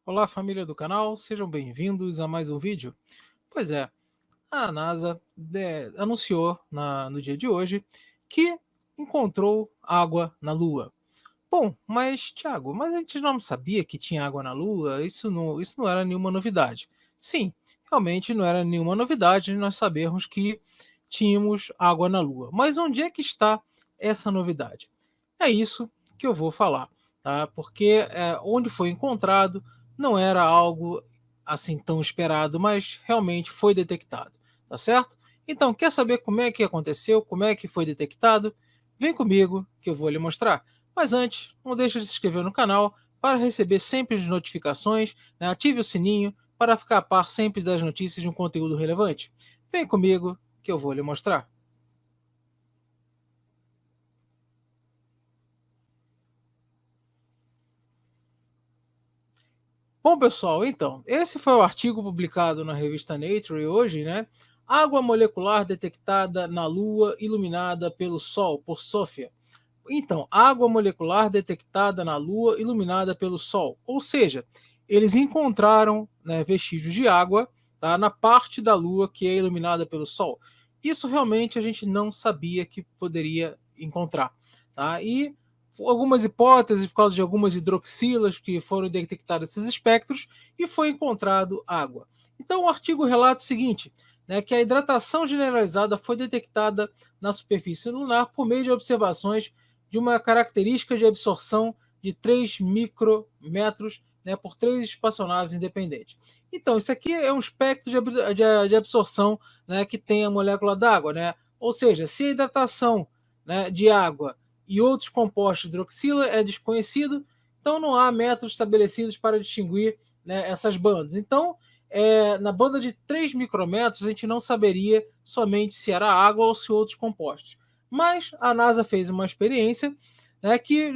Olá, família do canal, sejam bem-vindos a mais um vídeo. Pois é, a NASA anunciou no dia de hoje que encontrou água na Lua. Bom, mas Thiago, mas a gente não sabia que tinha água na Lua? Isso não era nenhuma novidade. Sim, realmente não era nenhuma novidade nós sabermos que tínhamos água na Lua. Mas onde é que está essa novidade? É isso que eu vou falar, tá? Porque onde foi encontrado não era algo assim tão esperado, mas realmente foi detectado, tá certo? Então, quer saber como é que aconteceu, como é que foi detectado? Vem comigo que eu vou lhe mostrar. Mas antes, não deixe de se inscrever no canal para receber sempre as notificações, né? Ative o sininho para ficar a par sempre das notícias de um conteúdo relevante. Vem comigo que eu vou lhe mostrar. Bom, pessoal, então, esse foi o artigo publicado na revista Nature hoje, né? Água molecular detectada na Lua iluminada pelo Sol, por Sofia. Então, água molecular detectada na Lua iluminada pelo Sol. Ou seja, eles encontraram, né, vestígios de água, tá, na parte da Lua que é iluminada pelo Sol. Isso realmente a gente não sabia que poderia encontrar. Tá? E algumas hipóteses, por causa de algumas hidroxilas que foram detectados esses espectros, e foi encontrado água. Então, o artigo relata o seguinte, né, que a hidratação generalizada foi detectada na superfície lunar por meio de observações de uma característica de absorção de 3 micrômetros, né, por três espaçonaves independentes. Então, isso aqui é um espectro de absorção, né, que tem a molécula d'água. Né? Ou seja, se a hidratação, né, de água e outros compostos de hidroxila é desconhecido, então não há métodos estabelecidos para distinguir, né, essas bandas. Então, na banda de 3 micrômetros, a gente não saberia somente se era água ou se outros compostos. Mas a NASA fez uma experiência, né, que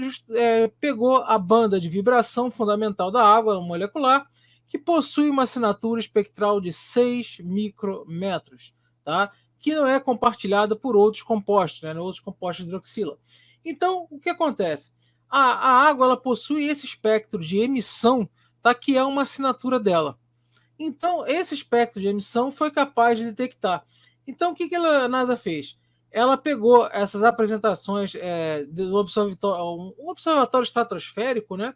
pegou a banda de vibração fundamental da água molecular, que possui uma assinatura espectral de 6 micrômetros, tá? Que não é compartilhada por outros compostos, né, outros compostos de hidroxila. Então, o que acontece? A água ela possui esse espectro de emissão, tá, que é uma assinatura dela. Então, esse espectro de emissão foi capaz de detectar. Então, o que a NASA fez? Ela pegou essas apresentações do um observatório estratosférico, né?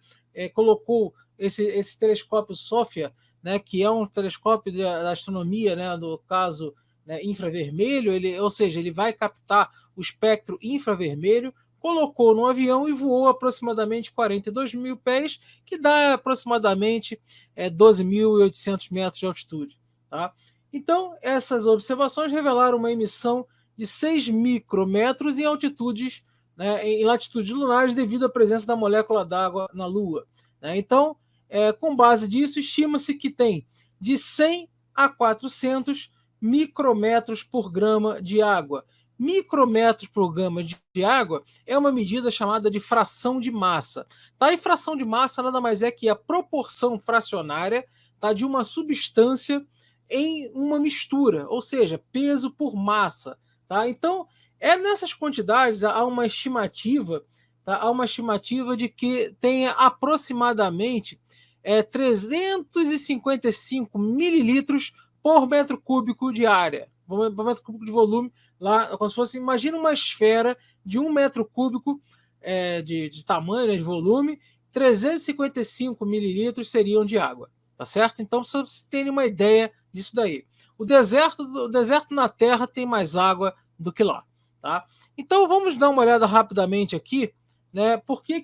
Colocou esse telescópio SOFIA, né? Que é um telescópio da astronomia, né? No caso, né, infravermelho, ou seja, ele vai captar o espectro infravermelho, colocou no avião e voou aproximadamente 42 mil pés, que dá aproximadamente 12.800 metros de altitude. Tá? Então, essas observações revelaram uma emissão de 6 micrômetros em altitudes, né, em latitudes lunares, devido à presença da molécula d'água na Lua. Né? Então, com base disso, estima-se que tem de 100 a 400 micrômetros por grama de água. Micrômetros por grama de água é uma medida chamada de fração de massa. Tá? E fração de massa nada mais é que a proporção fracionária, tá, de uma substância em uma mistura, ou seja, peso por massa. Tá? Então, nessas quantidades há uma estimativa, tá? Há uma estimativa de que tenha aproximadamente 355 mililitros por metro cúbico de área, por metro cúbico de volume, lá, como se fosse, imagina uma esfera de 1 metro cúbico de tamanho, né, de volume, 355 mililitros seriam de água, tá certo? Então, para vocês terem uma ideia disso daí. O deserto na Terra tem mais água do que lá, tá? Então, vamos dar uma olhada rapidamente aqui, né? Por que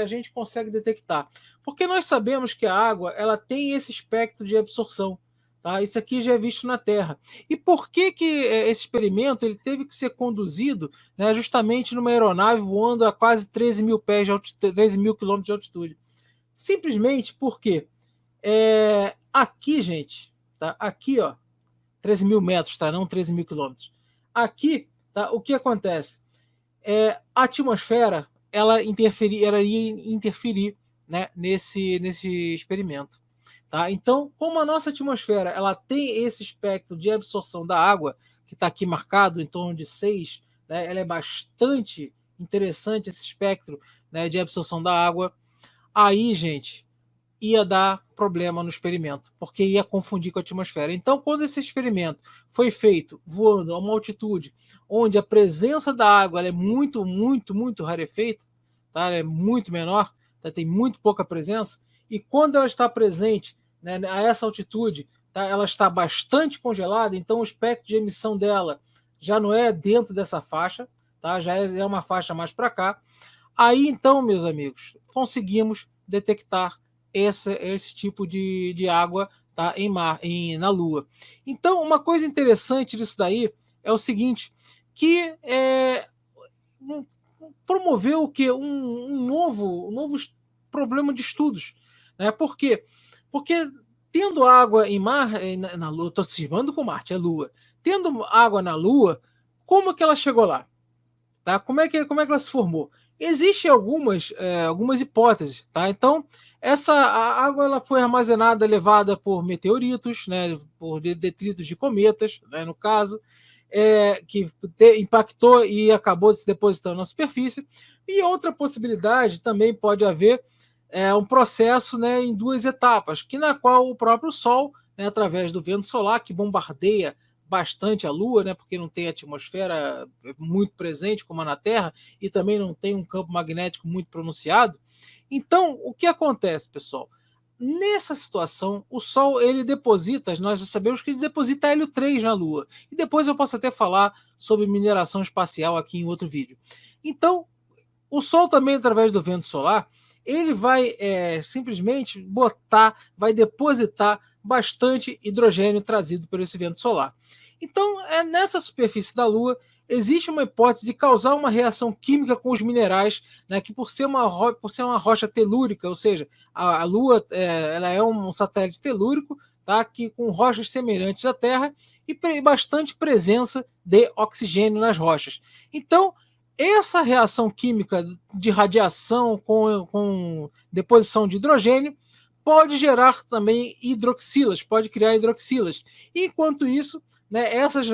a gente consegue detectar? Porque nós sabemos que a água ela tem esse espectro de absorção. Tá? Isso aqui já é visto na Terra. E por que esse experimento ele teve que ser conduzido, né, justamente numa aeronave voando a quase 13 mil pés de altitude, 13 mil quilômetros de altitude? Simplesmente porque aqui, gente, tá? Aqui, ó, 13 mil metros, tá? Não 13 mil quilômetros. Aqui, tá? O que acontece? A atmosfera ela ia interferir, né, nesse experimento. Tá? Então, como a nossa atmosfera ela tem esse espectro de absorção da água, que está aqui marcado em torno de 6, né, ela é bastante interessante esse espectro, né, de absorção da água. Aí, gente, ia dar problema no experimento, porque ia confundir com a atmosfera. Então, quando esse experimento foi feito voando a uma altitude onde a presença da água ela é muito, muito, muito rarefeita, tá? Ela é muito menor, tá? Tem muito pouca presença, e quando ela está presente, né, a essa altitude, tá? Ela está bastante congelada, então o espectro de emissão dela já não é dentro dessa faixa, tá? Já é uma faixa mais para cá. Aí então, meus amigos, conseguimos detectar esse tipo de água, tá, na Lua. Então, uma coisa interessante disso daí é o seguinte, que promoveu o quê? Um novo problema de estudos. Né? Por quê? Porque tendo água em mar, na Lua, estou cismando com Marte, é Lua. Tendo água na Lua, como que ela chegou lá? Tá? Como é que ela se formou? Existem algumas hipóteses. Tá? Então, a água ela foi armazenada, levada por meteoritos, né, por detritos de cometas, né, no caso, que impactou e acabou se depositando na superfície. E outra possibilidade também pode haver um processo, né, em duas etapas, na qual o próprio Sol, né, através do vento solar, que bombardeia bastante a Lua, né, porque não tem atmosfera muito presente como a na Terra e também não tem um campo magnético muito pronunciado. Então, o que acontece, pessoal? Nessa situação, o Sol ele deposita, nós já sabemos que ele deposita hélio 3 na Lua. E depois eu posso até falar sobre mineração espacial aqui em outro vídeo. Então, o Sol também, através do vento solar, ele vai simplesmente vai depositar bastante hidrogênio trazido por esse vento solar. Então, nessa superfície da Lua, existe uma hipótese de causar uma reação química com os minerais, né, que por ser uma rocha telúrica, ou seja, a Lua ela é um satélite telúrico, tá, que com rochas semelhantes à Terra e bastante presença de oxigênio nas rochas. Então, essa reação química de radiação com deposição de hidrogênio pode gerar também hidroxilas, pode criar hidroxilas. Enquanto isso, né, essas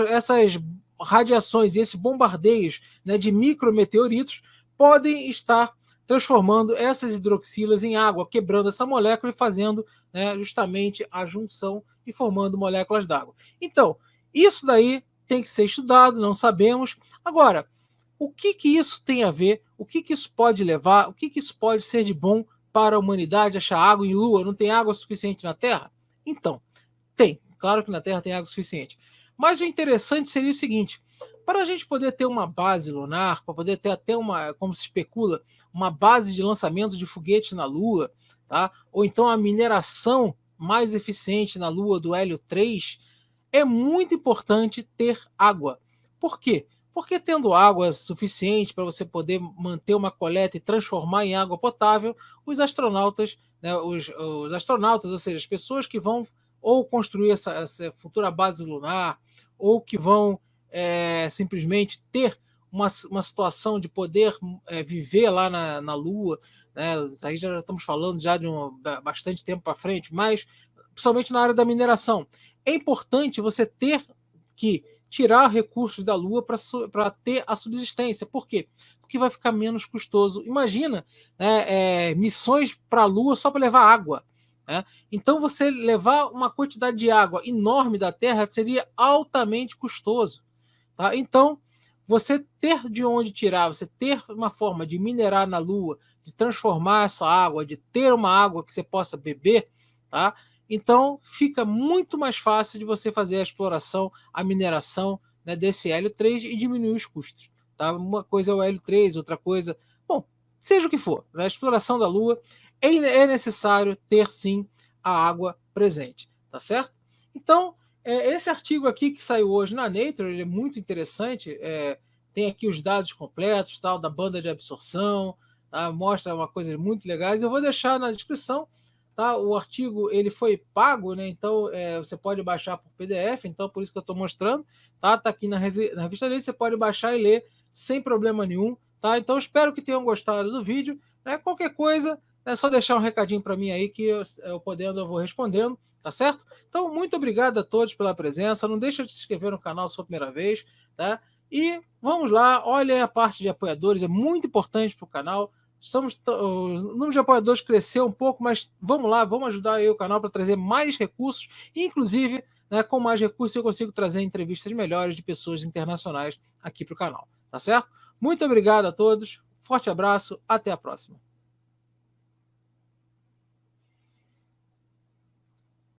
radiações e esses bombardeios, né, de micrometeoritos podem estar transformando essas hidroxilas em água, quebrando essa molécula e fazendo, né, justamente a junção e formando moléculas d'água. Então, isso daí tem que ser estudado, não sabemos. Agora, o que isso tem a ver? O que isso pode levar? O que isso pode ser de bom para a humanidade achar água em Lua? Não tem água suficiente na Terra? Então, tem. Claro que na Terra tem água suficiente. Mas o interessante seria o seguinte: para a gente poder ter uma base lunar, para poder ter até como se especula, uma base de lançamento de foguete na Lua, tá? Ou então a mineração mais eficiente na Lua do hélio 3, é muito importante ter água. Por quê? Porque tendo água suficiente para você poder manter uma coleta e transformar em água potável, os astronautas, né, os astronautas, ou seja, as pessoas que vão ou construir essa futura base lunar, ou que vão simplesmente ter uma situação de poder viver lá na Lua, né, aí já estamos falando já de bastante tempo para frente, mas principalmente na área da mineração. É importante você ter que tirar recursos da Lua para ter a subsistência. Por quê? Porque vai ficar menos custoso. Imagina, né, missões para a Lua só para levar água. Né? Então, você levar uma quantidade de água enorme da Terra seria altamente custoso. Tá? Então, você ter de onde tirar, você ter uma forma de minerar na Lua, de transformar essa água, de ter uma água que você possa beber, tá? Então, fica muito mais fácil de você fazer a exploração, a mineração, né, desse hélio 3 e diminuir os custos. Tá? Uma coisa é o hélio 3, outra coisa... Bom, seja o que for, na exploração da Lua é necessário ter, sim, a água presente. Tá certo? Então, esse artigo aqui que saiu hoje na Nature, ele é muito interessante, tem aqui os dados completos, tal, da banda de absorção, tá? Mostra uma coisa muito legais. Eu vou deixar na descrição. Tá? O artigo ele foi pago, né? Então você pode baixar por PDF, então por isso que eu estou mostrando. Tá aqui na revista dele, você pode baixar e ler sem problema nenhum. Tá? Então espero que tenham gostado do vídeo. Né? Qualquer coisa, é só deixar um recadinho para mim aí que eu podendo eu vou respondendo, tá certo? Então muito obrigado a todos pela presença. Não deixa de se inscrever no canal se for a primeira vez, tá? E vamos lá, olha a parte de apoiadores, é muito importante para o canal. O número de apoiadores cresceu um pouco, mas vamos lá, vamos ajudar aí o canal para trazer mais recursos, inclusive, né, com mais recursos eu consigo trazer entrevistas melhores de pessoas internacionais aqui para o canal, tá certo? Muito obrigado a todos, forte abraço, até a próxima.